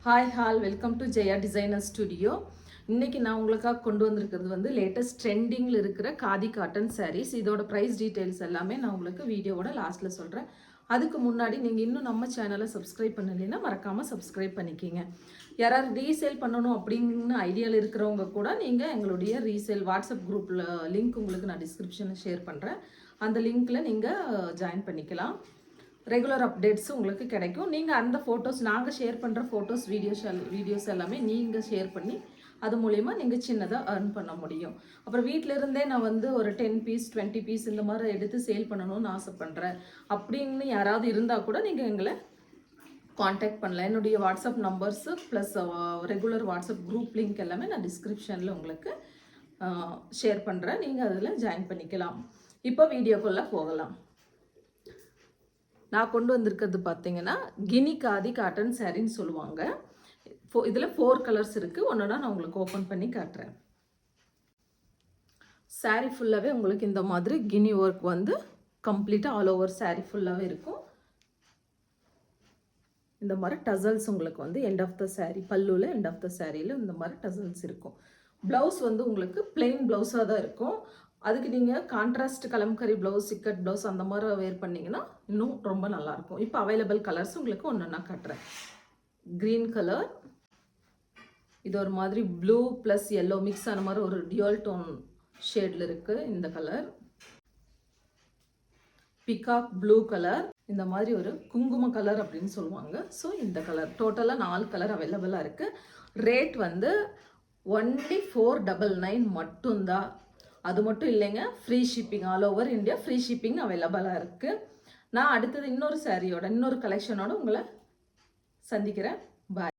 Hi hall welcome to Jaya designer studio. இன்றைக்கி நான் உங்களுக்காக கொண்டு வந்திருக்கிறது வந்து லேட்டஸ்ட் ட்ரெண்டிங்கில் இருக்கிற காதி காட்டன் சாரீஸ். இதோட ப்ரைஸ் டீட்டெயில்ஸ் எல்லாமே நான் உங்களுக்கு வீடியோவோட லாஸ்ட்டில் சொல்கிறேன். அதுக்கு முன்னாடி நீங்கள் இன்னும் நம்ம சேனலை சப்ஸ்கிரைப் பண்ணலைன்னா மறக்காமல் சப்ஸ்கிரைப் பண்ணிக்கிங்க. யாராவது ரீசேல் பண்ணணும் அப்படின்னு ஐடியாவில் இருக்கிறவங்க கூட நீங்கள் எங்களுடைய ரீசேல் வாட்ஸ்அப் குரூப்பில் லிங்க் உங்களுக்கு நான் டிஸ்கிரிப்ஷனில் ஷேர் பண்ணுறேன். அந்த லிங்க்கில் நீங்கள் ஜாயின் பண்ணிக்கலாம். ரெகுலர் அப்டேட்ஸும் உங்களுக்கு கிடைக்கும். நீங்கள் அந்த ஃபோட்டோஸ் நாங்கள் ஷேர் பண்ணுற ஃபோட்டோஸ் வீடியோஸ் எல்லாமே நீங்கள் ஷேர் பண்ணி அது மூலயமா நீங்கள் சின்னதாக ஏர்ன் பண்ண முடியும். அப்புறம் வீட்டில் இருந்தே நான் வந்து ஒரு 10 பீஸ் 20 பீஸ் இந்த மாதிரி எடுத்து சேல் பண்ணணும்னு ஆசைப்பட்றேன் அப்படின்னு யாராவது இருந்தால் கூட நீங்கள் எங்களை காண்டாக்ட் பண்ணலாம். என்னுடைய WhatsApp numbers plus regular WhatsApp group link எல்லாமே நான் டிஸ்கிரிப்ஷனில் உங்களுக்கு ஷேர் பண்ணுறேன். நீங்கள் அதில் ஜாயின் பண்ணிக்கலாம். இப்போ வீடியோக்குள்ளே போகலாம். நான் கொண்டு வந்திருக்கிறது பார்த்தீங்கன்னா கினி காதி காட்டன் சாரின்னு சொல்லுவாங்க. இதில் 4 கலர்ஸ் இருக்குது. ஒன்றுனா நான் உங்களுக்கு ஓப்பன் பண்ணி காட்டுறேன். சாரீ ஃபுல்லாகவே உங்களுக்கு இந்த மாதிரி கினி ஒர்க் வந்து கம்ப்ளீட்டாக ஆல் ஓவர் சாரீ ஃபுல்லாகவே இருக்கும். இந்த மாதிரி டசல்ஸ் உங்களுக்கு வந்து எண்ட் ஆஃப் த சாரீ பல்லுவில் எண்ட் ஆஃப் த சாரியில் இந்த மாதிரி டசல்ஸ் இருக்கும். ப்ளவுஸ் வந்து உங்களுக்கு பிளெயின் ப்ளவுஸாக தான் இருக்கும். அதுக்கு நீங்கள் கான்ட்ராஸ்ட் கலம்கரி ப்ளவுஸ் சிக்கட் ப்ளவுஸ் அந்த மாதிரி வேர் பண்ணிங்கன்னா இன்னும் ரொம்ப நல்லாயிருக்கும். இப்போ அவைலபிள் கலர்ஸ் உங்களுக்கு ஒன்று காட்டுறேன். க்ரீன் கலர், இது ஒரு மாதிரி ப்ளூ ப்ளஸ் எல்லோ மிக்ஸ் ஆன மாதிரி ஒரு டியூல் டோன் ஷேடில் இருக்குது இந்த கலர். பிகாக் ப்ளூ கலர், இந்த மாதிரி ஒரு குங்கும கலர் அப்படின்னு சொல்லுவாங்க. ஸோ இந்த கலர் டோட்டலாக 4 கலர் அவைலபிளாக இருக்குது. ரேட் வந்து ஒன்லி 499 மட்டும்தான். அது மட்டும் இல்லைங்க, free shipping all over India free shipping அவைலபிளாக இருக்குது. நான் அடுத்தது இன்னொரு சாரியோட இன்னொரு கலெக்ஷனோட உங்களை சந்திக்கிறேன். பாய்.